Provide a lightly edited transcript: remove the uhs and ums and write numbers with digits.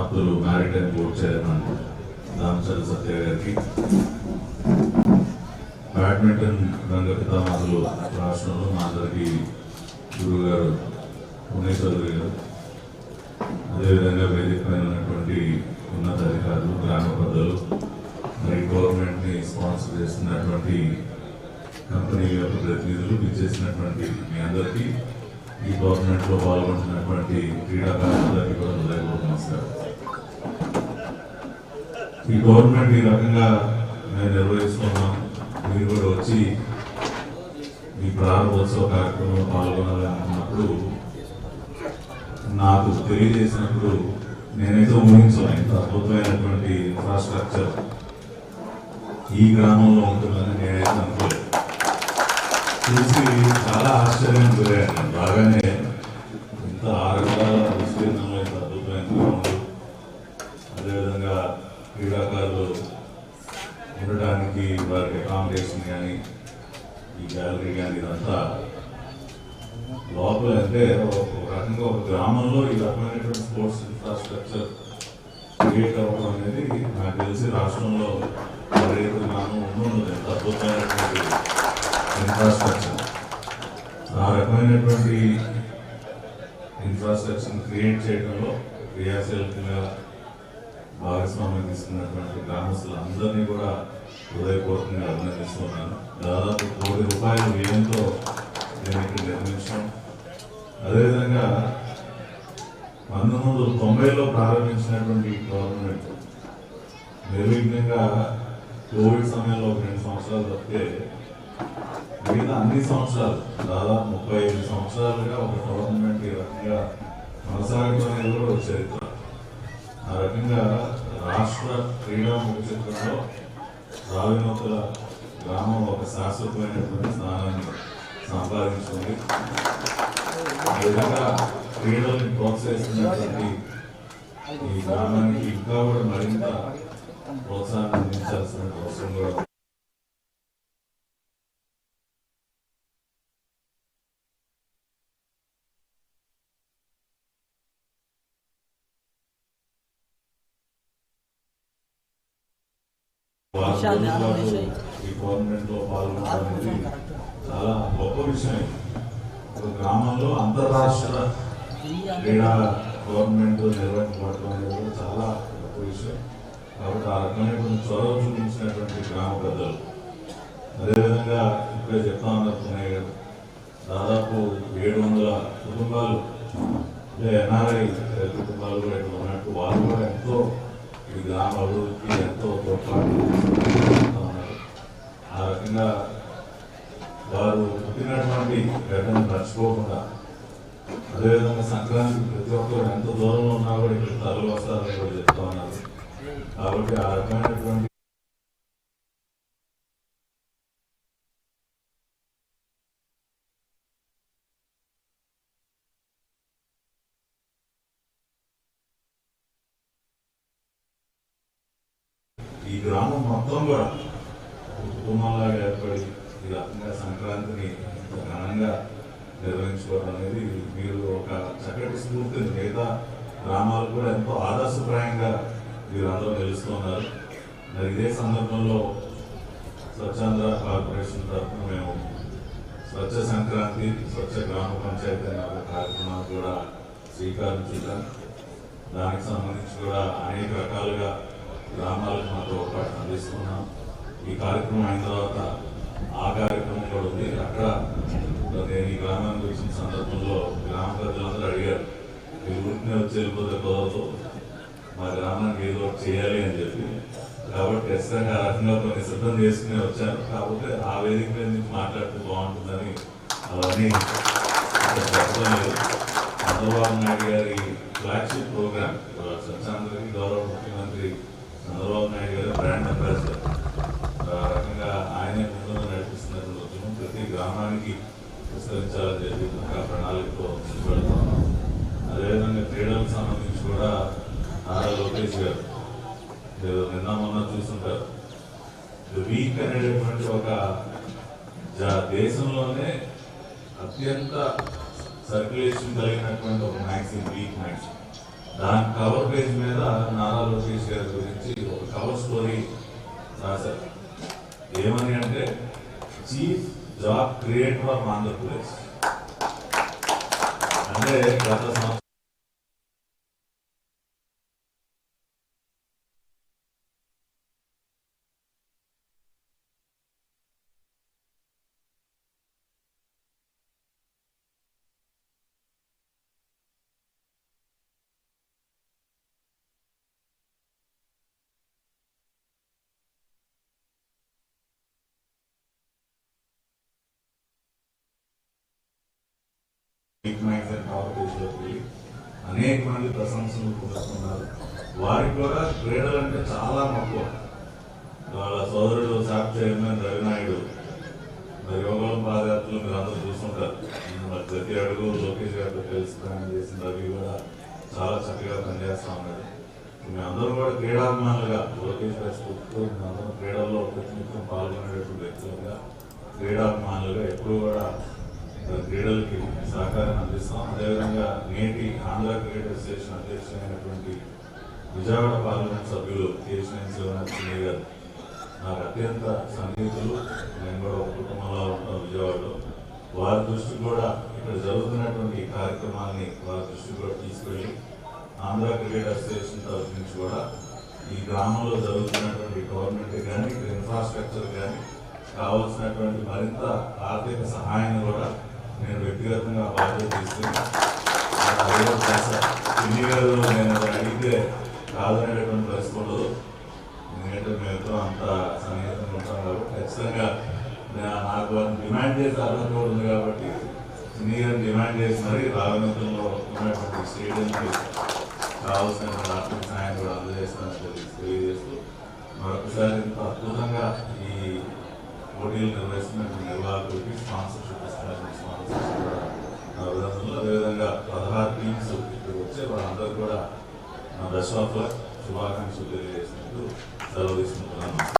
ఆప్తులు maritime board chairman Damacharla సత్య గారికి, badminton రంగ పితామహులు రాష్ట్రంలో మా అందరికీ గురువు గారు పుణ్యేశ్వరి గారు, అదేవిధంగా వేదిక పైన ఉన్నటువంటి ఉన్నతాధికారులు, గ్రామ పెద్దలు, మరి గవర్నమెంట్ని స్పాన్సర్ చేస్తున్నటువంటి కంపెనీ యొక్క ప్రతినిధులు, విచ్చేసినటువంటి మీ అందరికీ, ఈ గవర్నమెంట్లో పాల్గొంటున్నటువంటి క్రీడాకారులందరికీ కూడా హృదయపూర్వక నమస్కారం. ఈ గవర్నమెంట్ ఈ రకంగా మేము నిర్వహిస్తున్నాం, మీరు కూడా వచ్చి ఈ ప్రారంభోత్సవ కార్యక్రమంలో పాల్గొనాలి అనుకున్నప్పుడు, నాకు తెలియజేసినప్పుడు నేనైతే ఊహించాను ఇంత అద్భుతమైనటువంటి ఇన్ఫ్రాస్ట్రక్చర్ ఈ గ్రామంలో ఉంటుందని నేనైతే అనుకోలేదు. చూసి చాలా ఆశ్చర్యం గురయ్యాను. బాగానే ఇంత 6 ఎకరాల విస్తీర్ణంలో ఇంత అద్భుతమైన గ్రౌండ్, అదేవిధంగా క్రీడాకారులు ఉండడానికి వారికి అకామిడేషన్ కానీ, ఈ గ్యాలరీ కానీ, ఇదంతా లోపల అంటే ఒక రకంగా ఒక గ్రామంలో ఈ రకమైనటువంటి స్పోర్ట్స్ ఇన్ఫ్రాస్ట్రక్చర్ క్రియేట్ అవ్వడం అనేది నాకు తెలిసి రాష్ట్రంలో గ్రామం ఉండదు. ఎంత అద్భుతమైనటువంటి ఇన్ఫ్రాస్ట్రక్చర్, ఆ రకమైనటువంటి ఇన్ఫ్రాస్ట్రక్చర్ క్రియేట్ చేయడంలో క్రియాశీలకంగా భాగస్వామ్యం తీసుకున్నటువంటి గ్రామస్తులందరినీ కూడా హృదయపూర్వకంగా అభినందిస్తున్నాను. దాదాపు ₹1 కోటి వ్యయంతో దీనికి నిర్మించడం, అదేవిధంగా 1990లో ప్రారంభించినటువంటి గవర్నమెంట్ నిర్విఘ్నంగా కోవిడ్ సమయంలో 2 సంవత్సరాలు తప్పితే మిగతా అన్ని సంవత్సరాలు దాదాపు 35 సంవత్సరాలుగా ఒక గవర్నమెంట్ ఈ రకంగా కొనసాగడం అనేది కూడా ఒక చరిత్ర. ఆ రకంగా రాష్ట్ర క్రీడా ముఖ చిత్రంలో రావినూతల గ్రామం ఒక శాశ్వతమైనటువంటి స్థానాన్ని సంపాదించుకుంది. ఆ విధంగా క్రీడల్ని ప్రోత్సహిస్తున్నటువంటి ఈ గ్రామానికి ఇంకా కూడా మరింత ప్రోత్సాహం అందించాల్సిన అవసరం కూడా. ఈ గవర్నమెంట్ లో పాల్గొనడం అనేది చాలా గొప్ప విషయం. ఒక గ్రామంలో అంతర్రాష్ట్ర క్రీడా గవర్నమెంట్ నిర్వహించబడటం అనేది చాలా గొప్ప విషయం. కాబట్టి ఆ రకమైనటువంటి చొరవ చూపించినటువంటి గ్రామ పెద్దలు, అదేవిధంగా ఇప్పుడే చెప్తా ఉన్నారు దాదాపు 700 కుటుంబాలు, ఎన్ఆర్ఐ కుటుంబాలు కూడా ఇక్కడ ఉన్నట్టు వాళ్ళు కూడా ఎంతో ఈ గ్రామ అభివృద్ధికి ఎంతో తోడ్పాటు ఉన్నారు. ఆ రకంగా వారు పుట్టినటువంటి గడ్డను మర్చిపోకుండా, అదేవిధంగా సంక్రాంతి ప్రతి ఒక్కరు ఎంత దూరంలో ఉన్నా కూడా ఇక్కడ తరలి వస్తారని కూడా చెప్తా ఉన్నారు. కాబట్టి ఆ రకమైనటువంటి ఈ గ్రామం మొత్తం కూడా కుటుంబంలాగా ఏర్పడి ఈ రకంగా సంక్రాంతిని ఘనంగా నిర్వహించుకోవడం అనేది మీరు ఒక చక్కటి స్ఫూర్తిని మిగతా గ్రామాలు కూడా ఎంతో ఆదర్శప్రాయంగా మీరు అందరూ తెలుస్తున్నారు. మరి ఇదే సందర్భంలో స్వచ్ఛాంధ్ర కార్పొరేషన్ తరఫున మేము స్వచ్ఛ సంక్రాంతి, స్వచ్ఛ గ్రామ పంచాయతీ అనే ఒక కార్యక్రమాన్ని కూడా శ్రీకారం చుట్టాం. దానికి సంబంధించి కూడా అనేక రకాలుగా గ్రామాలకు మాతో పాటు అందిస్తున్నాం. ఈ కార్యక్రమం అయిన తర్వాత ఆ కార్యక్రమం కూడా ఉంది. అక్కడ నేను ఈ గ్రామానికి వచ్చిన సందర్భంలో గ్రామ ప్రజలందరూ అడిగారు, మీరు ఊరినే వచ్చి వెళ్ళిపోతే కుదరదు, మా గ్రామానికి ఏదో ఒకటి చేయాలి అని చెప్పి. కాబట్టి ఖచ్చితంగా ఆ రకంగా కొన్ని సిద్ధం చేసుకునే వచ్చాను. కాకపోతే ఆ వేదిక మీద నుంచి మాట్లాడితే బాగుంటుందని అవన్నీ చెప్పడం లేదు. చంద్రబాబు నాయుడు గారి ఫ్లాగ్షిప్ ప్రోగ్రామ్ స్వచ్ఛాంధ్రకి గౌరవ ముఖ్యమంత్రి చంద్రబాబు నాయుడు గారు బ్రాండ్ అంబాసిడర్, ఆ రకంగా ఆయనే ముందు నడిపిస్తున్నటువంటి ఉద్యమం ప్రతి గ్రామానికి విస్తరించాలని చెప్పి ఒక ప్రణాళికతో ముందుకెళ్తున్నాం. అదేవిధంగా క్రీడలకు సంబంధించి కూడా నారా లోకేష్ గారు నిన్న మొన్న చూస్తుంటారు, వీక్ అనేటటువంటి ఒక దేశంలోనే అత్యంత సర్క్యులేషన్ కలిగినటువంటి ఒక మ్యాగజైన్, వీక్ మ్యాగజైన్. దాని కవర్ పేజ్ మీద నారా లోకేష్ గారి గురించి ఒక కవర్ స్టోరీ రాశారు. ఏమని అంటే chief job creator of Andhra Pradesh. అంటే గత సంవత్సరం అనేక మంది ప్రశంసలు పొందుతున్నారు. వారికి కూడా క్రీడలు అంటే చాలా మక్కువ. వాళ్ళ సోదరుడు సాఫ్ చైర్మన్ రవినాయుడు మరి యోగం పాదయాత్రలు మీరు అందరూ చూస్తుంటారు. మరి ప్రతి అడుగు లోకేష్ గారితో కలిసి ప్రయాణం చేసిన రవి కూడా చాలా చక్కగా పనిచేస్తా ఉన్నాడు. మేమందరం కూడా క్రీడాభిమానులుగా లోకేష్ గారి స్ఫూర్తితో మేమందరం క్రీడల్లో ప్రతినిత్యం పాల్గొనేటువంటి వ్యక్తులుగా క్రీడాభిమానులుగా ఎప్పుడు కూడా క్రీడలకి సహకారం అందిస్తాం. అదేవిధంగా నేటి ఆంధ్ర క్రికెట్ అసోసియేషన్ అధ్యక్షులైనటువంటి విజయవాడ పార్లమెంట్ సభ్యులు కేశినేని శివనాథ్ గారు నాకు అత్యంత సన్నిహితులు. నేను కూడా ఒక కుటుంబంలో ఉంటాం విజయవాడలో. వారి దృష్టికి కూడా ఇక్కడ జరుగుతున్నటువంటి కార్యక్రమాన్ని వారి దృష్టికి కూడా తీసుకెళ్ళి ఆంధ్ర క్రికెట్ అసోసియేషన్ తరఫు నుంచి కూడా ఈ గ్రామంలో జరుగుతున్నటువంటి గవర్నమెంట్ కానీ ఇక్కడ ఇన్ఫ్రాస్ట్రక్చర్ కానీ కావాల్సినటువంటి మరింత ఆర్థిక సహాయాన్ని కూడా నేను వ్యక్తిగతంగా బాధ్యత తీసుకుని చిన్ని గారు నేను అడిగితే కాదనేటటువంటి పరిస్థితి ఉండదు. ఎందుకంటే మేమితో అంత సన్నిహితంగా ఉంటాం కాబట్టి ఖచ్చితంగా నాకు వారిని డిమాండ్ చేసి అర్హత కూడా ఉంది కాబట్టి చిన్ని గారిని డిమాండ్ చేసి మరి రాజమండ్రిలో ఉన్నటువంటి స్టేడియంకి కావాల్సినటువంటి ఆర్థిక సహాయం కూడా అందజేస్తానని తెలియజేస్తూ మరొకసారి ఇంత అద్భుతంగా ఈ పోటీలు నిర్వహిస్తున్నటువంటి నిర్వాహకులకి స్పాన్సర్షిప్ ఇస్తున్నటువంటి స్పాన్సర్స్ కూడా నా అభినందనలు. అదేవిధంగా 16 టీమ్స్ ఇక్కడికి వచ్చే వాళ్ళందరూ కూడా నా బెస్ట్ ఆఫ్ లక్ శుభాకాంక్షలు తెలియజేసినట్టు సెలవు తీసుకుంటున్నాను.